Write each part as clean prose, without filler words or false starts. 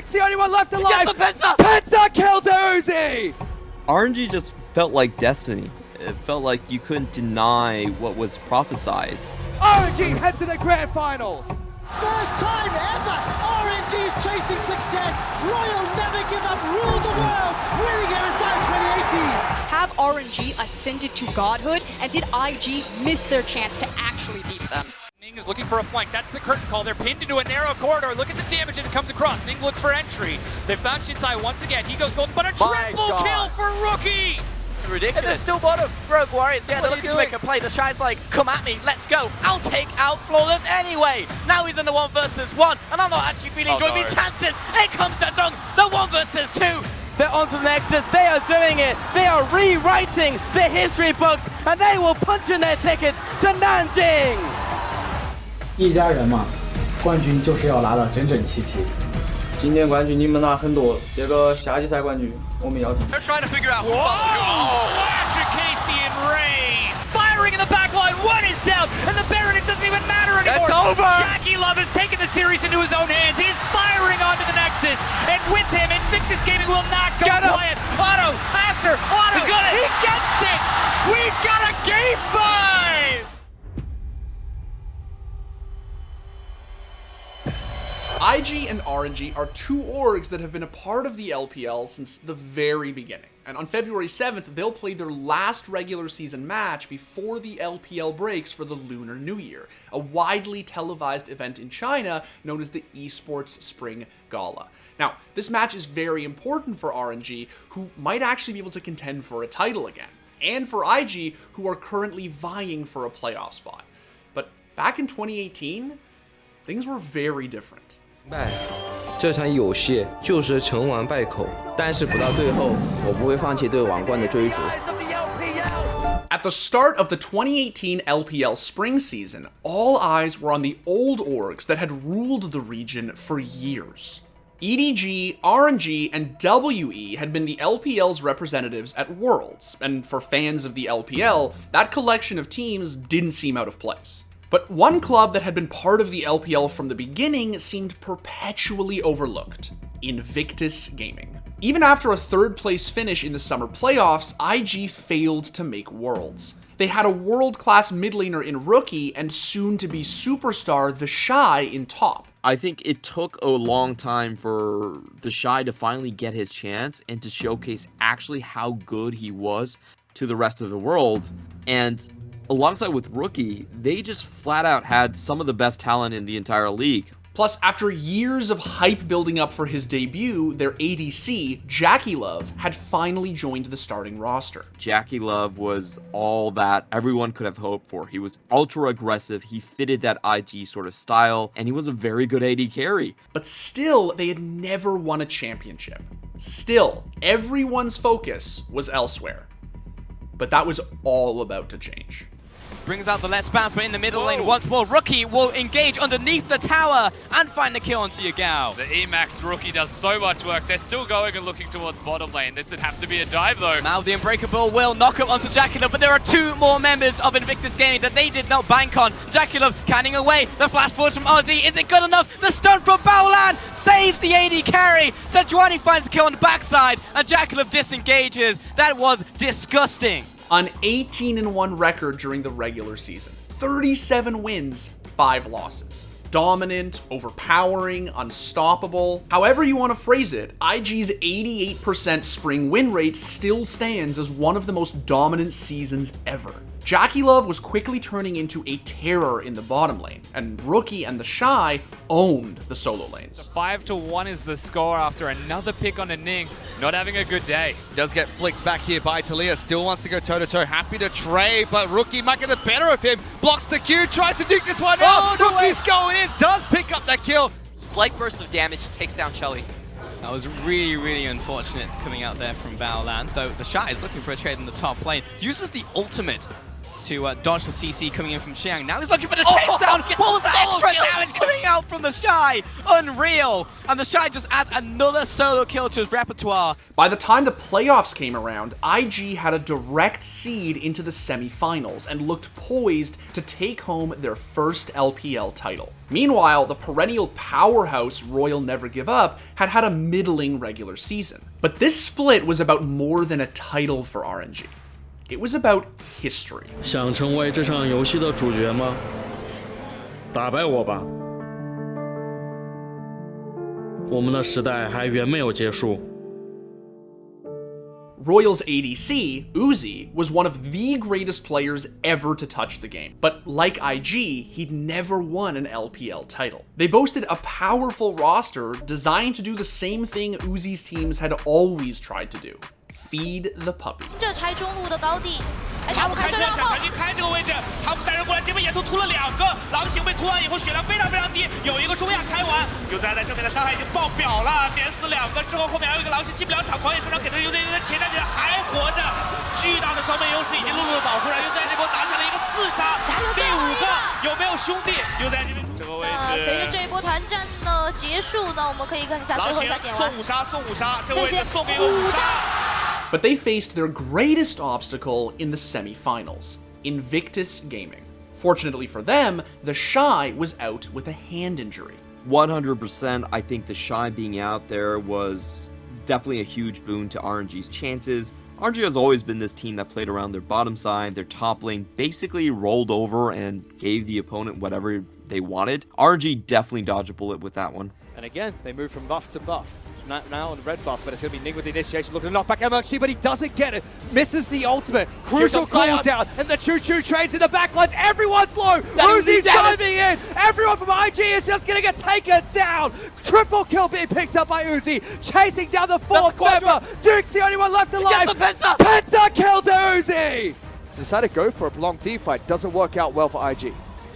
Rick's the only one left alive. Gets the Penta! Penta kills Uzi! RNG just felt like destiny. It felt like you couldn't deny what was prophesized. RNG heads to the grand finals. First time ever, RNG's chasing success. Royal never give up, rule the world, winning MSI 2018. Have RNG ascended to godhood, and did IG miss their chance to actually beat them? Ning is looking for a flank. That's the curtain call. They're pinned into a narrow corridor. Look at the damage as it comes across. Ning looks for entry. They found Shinsai once again. He goes golden, but a triple kill for Rookie! Ridiculous. And they're still bottom. Rogue Warriors, yeah, they're looking to make a play. The Shy's like, come at me, let's go. I'll take out Flawless anyway. Now he's in the 1 versus 1, and I'm not actually feeling joy of his chances. Here comes the dunk, the 1 versus 2. They're onto the Nexus, they are doing it. They are rewriting the history books, and they will punch in their tickets to Nanjing. 一家人嘛，冠军就是要拿到整整齐齐。今年冠军你们拿很多，这个夏季赛冠军我们要。They're trying to figure out who Flash and Casey and Rain firing in the back line. One is down, and the Baron, it doesn't even matter anymore. It's over. Jackie Love has taken the series into his own hands. He is firing onto the Nexus, and with him, Invictus Gaming will not go quiet. Otto after Otto, he gets it. We've got a game 5. IG and RNG are two orgs that have been a part of the LPL since the very beginning. And on February 7th, they'll play their last regular season match before the LPL breaks for the Lunar New Year, a widely televised event in China known as the Esports Spring Gala. Now, this match is very important for RNG, who might actually be able to contend for a title again, and for IG, who are currently vying for a playoff spot. But back in 2018, things were very different. 这场有戏就是成王败寇，但是不到最后，我不会放弃对王冠的追逐。At the start of the 2018 LPL spring season, all eyes were on the old orgs that had ruled the region for years. EDG, RNG, and WE had been the LPL's representatives at Worlds, and for fans of the LPL, that collection of teams didn't seem out of place. But one club that had been part of the LPL from the beginning seemed perpetually overlooked: Invictus Gaming. Even after a third place finish in the summer playoffs, IG failed to make Worlds. They had a world-class mid laner in Rookie and soon-to-be superstar The Shy in top. I think it took a long time for the Shy to finally get his chance and to showcase actually how good he was to the rest of the world. And alongside with Rookie, they just flat out had some of the best talent in the entire league. Plus, after years of hype building up for his debut, their ADC, Jackie Love, had finally joined the starting roster. Jackie Love was all that everyone could have hoped for. He was ultra aggressive, he fitted that IG sort of style, and he was a very good AD carry. But still, they had never won a championship. Still, everyone's focus was elsewhere. But that was all about to change. Brings out the Let's Bounce, but in the middle lane once more. Rookie will engage underneath the tower and find the kill onto Yagao. The Emax Rookie does so much work. They're still going and looking towards bottom lane. This would have to be a dive though. Now the Unbreakable will knock up onto Jackulov, but there are two more members of Invictus Gaming that they did not bank on. Jackulov canning away. The flash forward from RD. Is it good enough? The stun from Baolan saves the AD carry. Sejuani finds the kill on the backside, and Jackulov disengages. That was disgusting. An 18-1 record during the regular season. 37 wins, 5 losses. Dominant, overpowering, unstoppable. However you want to phrase it, IG's 88% spring win rate still stands as one of the most dominant seasons ever. Jackie Love was quickly turning into a terror in the bottom lane, and Rookie and the Shy owned the solo lanes. 5-1 is the score after another pick on a Ning. Not having a good day. He does get flicked back here by Talia. Still wants to go toe-to-toe. Happy to trade, but Rookie might get the better of him. Blocks the Q, tries to nuke this one out. Rookie's going in, does pick up that kill. Slight burst of damage, takes down Shelly. That was really, really unfortunate coming out there from Baolan, though the Shy is looking for a trade in the top lane. Uses the ultimate to dodge the CC coming in from Xiang. Now he's looking for the takedown. What was that extra damage coming out from the Shy? Unreal. And the Shy just adds another solo kill to his repertoire. By the time the playoffs came around, IG had a direct seed into the semifinals and looked poised to take home their first LPL title. Meanwhile, the perennial powerhouse Royal Never Give Up had had a middling regular season. But this split was about more than a title for RNG. It was about history. 想成为这场游戏的主角吗？打败我吧！我们的时代还远没有结束。 Royal's ADC, Uzi, was one of the greatest players ever to touch the game. But like IG, he'd never won an LPL title. They boasted a powerful roster designed to do the same thing Uzi's teams had always tried to do. Feed the puppy. 这拆中路的高地，他们开车想全去开这个位置，他们带人过来，这边沿途突了2个，狼行被突完以后血量非常低，有一个中亚开完，尤在正面的伤害已经爆表了，连死2个之后，后面还有一个狼行进不了场，狂野手上给的尤在前站起来还活着，巨大的装备优势已经陆陆的保护了，尤在这波打下了一个4杀，第5个有没有兄弟？尤在这边这个位置，随着这一波团战的结束呢，我们可以看一下最后一下点完，送5杀，这个位置送给5杀。 But they faced their greatest obstacle in the semifinals, Invictus Gaming. Fortunately for them, the Shy was out with a hand injury. 100%, I think the Shy being out there was definitely a huge boon to RNG's chances. RNG has always been this team that played around their bottom side, their top lane basically rolled over and gave the opponent whatever they wanted. RNG definitely dodged a bullet with that one. And again, they move from buff to buff. Now on the red buff, but it's going to be Ning with the initiation, looking to knock back MLG, but he doesn't get it. Misses the ultimate. Crucial cooldown, and the choo-choo trains in the backlines. Everyone's low. Uzi's diving in. Everyone from IG is just going to get taken down. Triple kill being picked up by Uzi, chasing down the 4th member. Duke's the only one left alive. Penta! Penta killed Uzi. Decided to go for a prolonged team fight. Doesn't work out well for IG.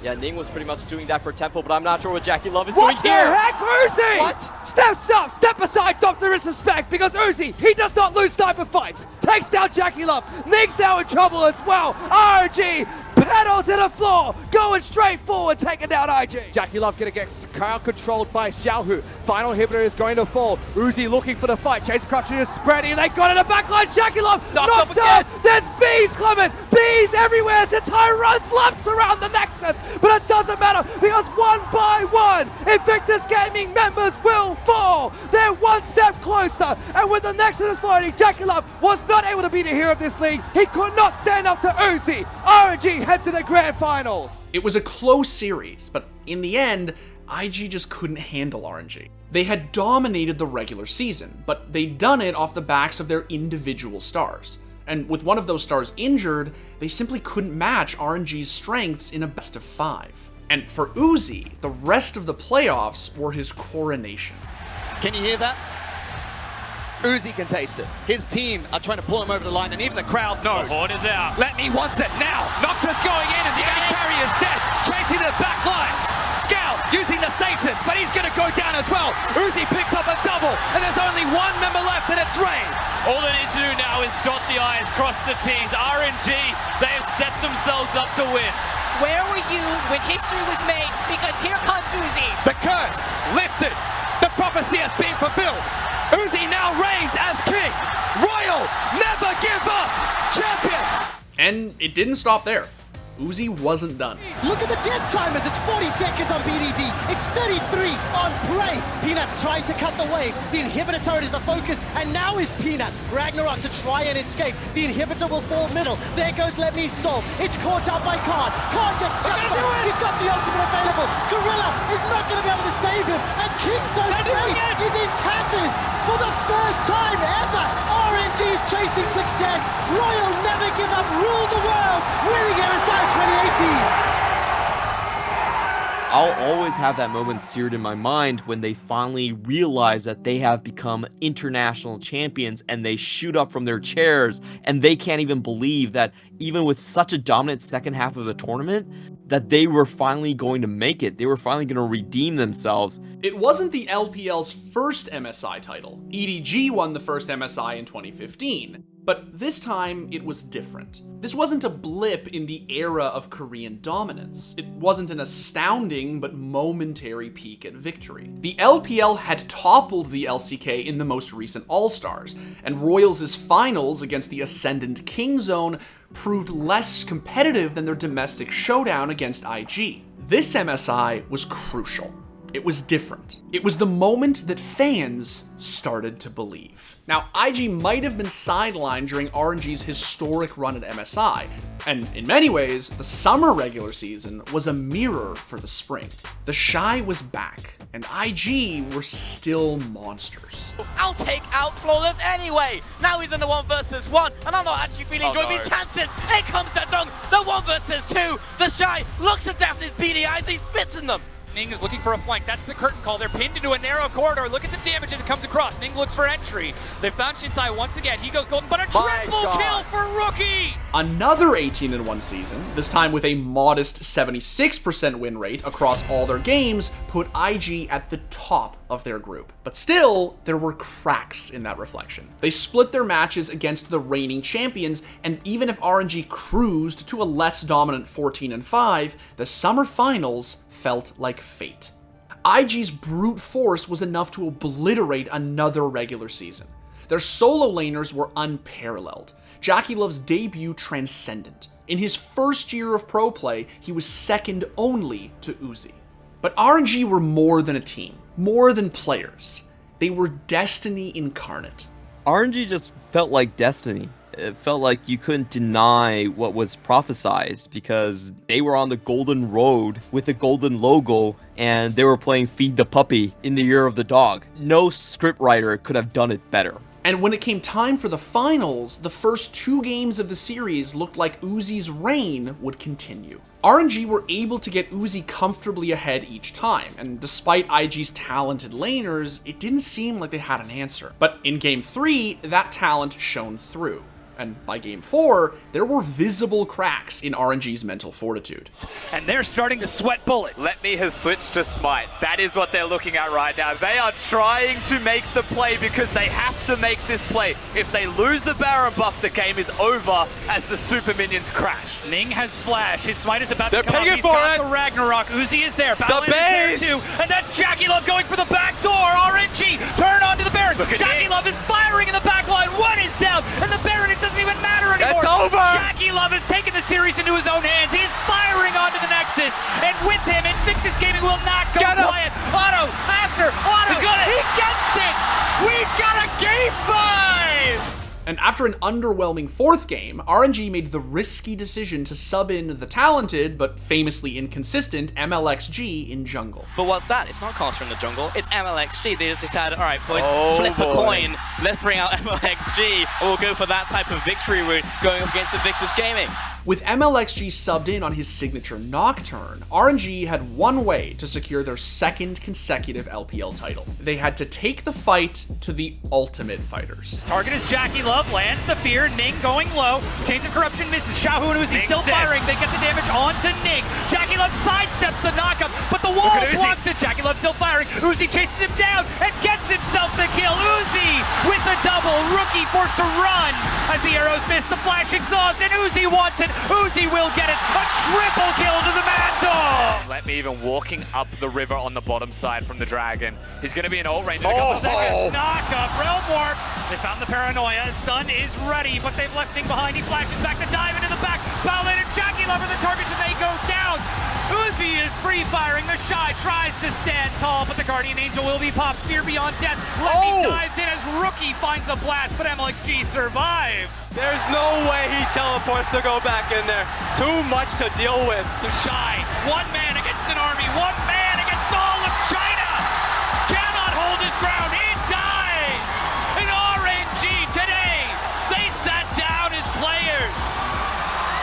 Yeah, Ning was pretty much doing that for Temple, but I'm not sure what Jackie Love is doing here. What the heck, Uzi? What? Steps up, step aside, Dr. Respect, because Uzi, he does not lose sniper fights. Takes down Jackie Love. Ning's now in trouble as well. RG, pedal to the floor, going straight forward, taking down IG. Jackie Love gonna get crowd controlled by Xiaohu. Final inhibitor is going to fall. Uzi looking for the fight. Chase Crutcher is spreading. They got it in the backline. Jackie Love knocked out. There's bees coming. Bees everywhere. Zatai runs laps around the Nexus. But it doesn't matter because one by one, Invictus Gaming members will fall. They're one step closer. And when the Nexus is floating, Jackie Love was not able to be the hero of this league. He could not stand up to Uzi. RNG head to the grand finals. It was a close series, but in the end, IG just couldn't handle RNG. They had dominated the regular season, but they'd done it off the backs of their individual stars. And with one of those stars injured, they simply couldn't match RNG's strengths in a best of 5. And for Uzi, the rest of the playoffs were his coronation. Can you hear that? Uzi can taste it. His team are trying to pull him over the line, and even the crowd knows. The horn is out. Let me wants it now. Nocturne's going in, and the enemy carrier is dead. Chasing the back lines. Scout using the stasis, but he's going to go down as well. Uzi picks up a double, and there's only one member left, and it's Rain. All they need to do now is dot the I's, cross the T's. RNG, they have set themselves up to win. Where were you when history was made? Because here comes Uzi. The curse lifted. The prophecy has been fulfilled. Uzi now reigns as king. Royal, never give up. Champions. And it didn't stop there. Uzi wasn't done. Look at the death timers. It's 40 seconds on BDD. It's 33 on Prey. Peanut's trying to cut the wave. The inhibitor turret is the focus, and now is Peanut. Ragnarok to try and escape. The inhibitor will fall middle. There goes Let Me Solve. It's caught up by Khan. Khan gets jumped by. He's got the ultimate available. Gorilla is not going to be able to save him. And Kingzo's face is in tatters. For the first time ever, RNG is chasing success. Royal never give up. Rule the world. Winning MSI 2018. I'll always have that moment seared in my mind when they finally realize that they have become international champions and they shoot up from their chairs and they can't even believe that even with such a dominant second half of the tournament, that they were finally going to make it. They were finally going to redeem themselves. It wasn't the LPL's first MSI title. EDG won the first MSI in 2015. But this time, it was different. This wasn't a blip in the era of Korean dominance. It wasn't an astounding but momentary peak at victory. The LPL had toppled the LCK in the most recent All-Stars, and Royals' finals against the Ascendant King Zone proved less competitive than their domestic showdown against IG. This MSI was crucial. It was different. It was the moment that fans started to believe. Now, IG might have been sidelined during RNG's historic run at MSI, and in many ways, the summer regular season was a mirror for the spring. The Shy was back, and IG were still monsters. I'll take out Flawless anyway! Now he's in the 1 versus 1, and I'm not actually feeling joy of his chances! Here comes the dunk, the 1 versus 2! The Shy looks at death in his beady eyes, he spits in them! Ning is looking for a flank. That's the curtain call. They're pinned into a narrow corridor. Look at the damage as it comes across. Ning looks for entry. They found Shintai once again. He goes golden, but a triple kill for Rookie! Another 18-1 season, this time with a modest 76% win rate across all their games, put IG at the top of their group. But still, there were cracks in that reflection. They split their matches against the reigning champions, and even if RNG cruised to a less dominant 14-5, the summer finals felt like fate. IG's brute force was enough to obliterate another regular season. Their solo laners were unparalleled. JackeyLove's debut transcendent. In his first year of pro play, he was second only to Uzi. But RNG were more than a team, more than players. They were destiny incarnate. RNG just felt like destiny. It felt like you couldn't deny what was prophesized because they were on the golden road with the golden logo and they were playing Feed the Puppy in the year of the dog. No scriptwriter could have done it better. And when it came time for the finals, the first 2 games of the series looked like Uzi's reign would continue. RNG were able to get Uzi comfortably ahead each time, and despite IG's talented laners, it didn't seem like they had an answer. But in Game 3, that talent shone through. And by Game 4, there were visible cracks in RNG's mental fortitude. And they're starting to sweat bullets. Let me has switched to Smite. That is what they're looking at right now. They are trying to make the play because they have to make this play. If they lose the Baron buff, the game is over as the super minions crash. Ning has flash. His Smite is about to come They're up. pinging He's for got it. the Ragnarok. Uzi is there. The Balin base! is there too. And that's JackeyLove going for the back door. RNG turn onto the Baron. JackeyLove is firing in the back line. One is down. And the Baron, it doesn't even matter anymore. That's over! JackeyLove has taken the series into his own hands. He is firing onto the Nexus. And with him, Invictus Gaming will not go quiet. Otto after Otto. He's got it. He gets it. We've got a Game 5. And after an underwhelming 4th game, RNG made the risky decision to sub in the talented, but famously inconsistent, MLXG in jungle. But what's that? It's not Counter in the jungle, it's MLXG. They just decided, alright boys, flip a coin, let's bring out MLXG, and we'll go for that type of victory route going up against Invictus Gaming. With MLXG subbed in on his signature Nocturne, RNG had one way to secure their 2nd consecutive LPL title. They had to take the fight to the ultimate fighters. Target is JackeyLove, lands the fear, Ning going low, Chains of Corruption misses, Xiaohu and Uzi still firing, they get the damage onto Ning. JackeyLove sidesteps the knockup, but the wall blocks it, JackeyLove still firing, Uzi chases him down and gets himself the kill. Uzi with the double, Rookie forced to run as the arrows miss, the flash exhaust, and Uzi wants it. Uzi will get it, a triple kill to the Mantle! Let me even walking up the river on the bottom side from the Dragon. He's going to be in ult range in a couple seconds. Knock up, Realm Warp. They found the Paranoia. Stun is ready, but they've left Ning behind. He flashes back to dive into the back. Balin and JackeyLove are the targets and they go down. Uzi is free firing. The Shy tries to stand tall, but the Guardian Angel will be popped. Fear beyond death. Lowkey dives in as Rookie finds a blast, but MLXG survives. There's no way he teleports to go back in there. Too much to deal with. The Shy, one man against an army, one man against all of China. Cannot hold his ground. He dies. In RNG today, they sat down as players.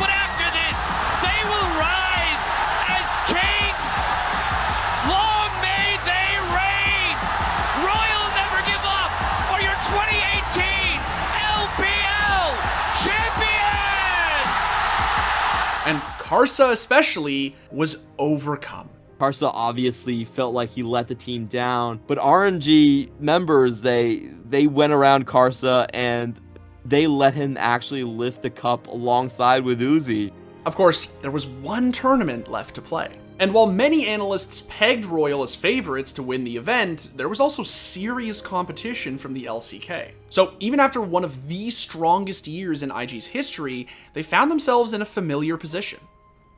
But after this, they will rise as kings. Long may they reign. Royal never give up. Or your 2018 LPL champions. And Karsa especially was overcome. Karsa obviously felt like he let the team down, but RNG members, they went around Karsa and they let him actually lift the cup alongside with Uzi. Of course, there was one tournament left to play. And while many analysts pegged Royal as favorites to win the event, there was also serious competition from the LCK. So even after one of the strongest years in IG's history, they found themselves in a familiar position.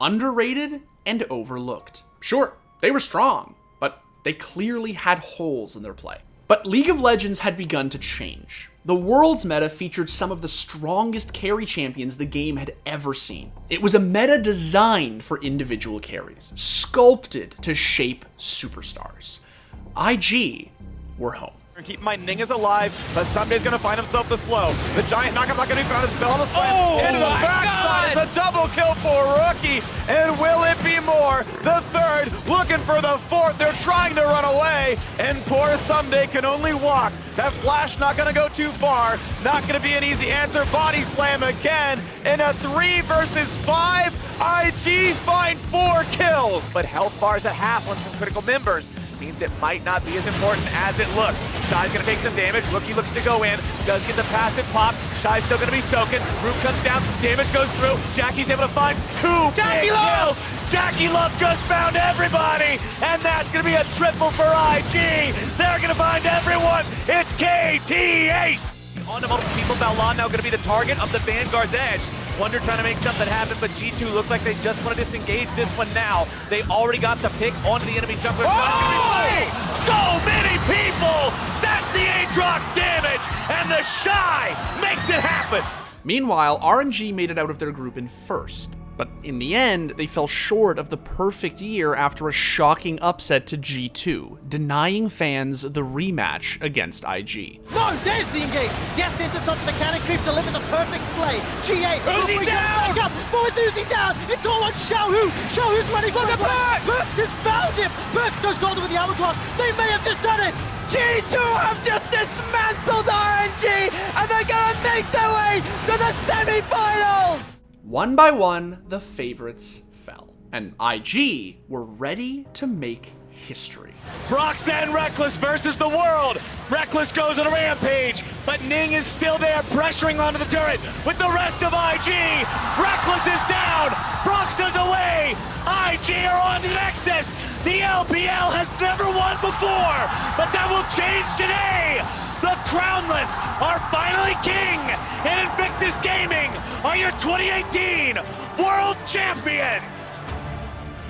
Underrated and overlooked. Sure, they were strong, but they clearly had holes in their play. But League of Legends had begun to change. The world's meta featured some of the strongest carry champions the game had ever seen. It was a meta designed for individual carries, sculpted to shape superstars. IG were home. Keep in mind, Ning is alive, but somebody's gonna find himself the slow. The giant knockup not gonna be found. His bell on the slam into the backside. It's a double kill for Rookie, and will it be more? The third, looking for the fourth. They're trying to run away, and poor Someday can only walk. That flash not gonna go too far. Not gonna be an easy answer. Body slam again in a 3 versus 5. IG find 4 kills, but health bars at half on some critical members. Means it might not be as important as it looks. Shy's gonna take some damage. Rookie looks to go in. Does get the passive pop. Shy's still gonna be soaking. Root comes down. Damage goes through. Jackie's able to find 2 big kills. Jackie Love just found everybody. And that's gonna be a triple for IG. They're gonna find everyone. It's KT Ace. On to multiple people. Balan now gonna be the target of the Vanguard's edge. Wonder trying to make something happen, but G2 looked like they just want to disengage this one now. They already got the pick onto the enemy jungler. So many people! That's the Aatrox damage, and the Shy makes it happen! Meanwhile, RNG made it out of their group in first. But in the end, they fell short of the perfect year after a shocking upset to G2, denying fans the rematch against IG. No, there's the engage. Death sentence onto the cannon creep delivers a perfect play. GA, Uzi's down! Up. But with Uzi down, it's all on Xiaohu. Xiaohu's running. Look at Burks! Burks has found him. Burks goes golden with the hourglass. They may have just done it. G2 have just dismantled RNG, and they're gonna make their way to the semi-finals! One by one, the favorites fell, and IG were ready to make history. Brox and Reckless versus the world. Reckless goes on a rampage, but Ning is still there pressuring onto the turret with the rest of IG. Reckless is down. Brox is away. IG are on the Nexus. The LPL has never won before, but that will change today. The Crownless are finally king, and Invictus Gaming are your 2018 World Champions!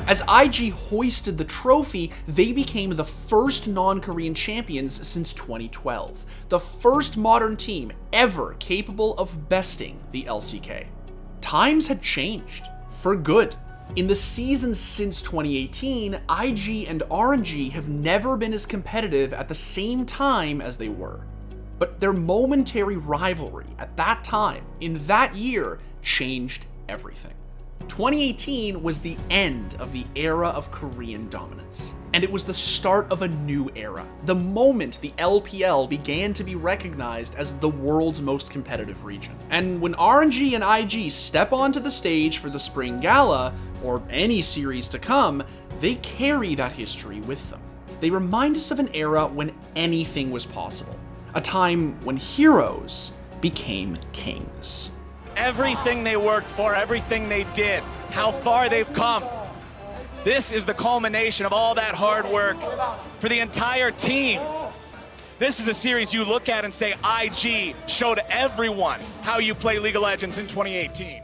As IG hoisted the trophy, they became the first non-Korean champions since 2012, the first modern team ever capable of besting the LCK. Times had changed, for good. In the seasons since 2018, IG and RNG have never been as competitive at the same time as they were. But their momentary rivalry at that time, in that year, changed everything. 2018 was the end of the era of Korean dominance, and it was the start of a new era, the moment the LPL began to be recognized as the world's most competitive region. And when RNG and IG step onto the stage for the Spring Gala, or any series to come, they carry that history with them. They remind us of an era when anything was possible, a time when heroes became kings. Everything they worked for, everything they did, how far they've come. This is the culmination of all that hard work for the entire team. This is a series you look at and say, IG showed everyone how you play League of Legends in 2018.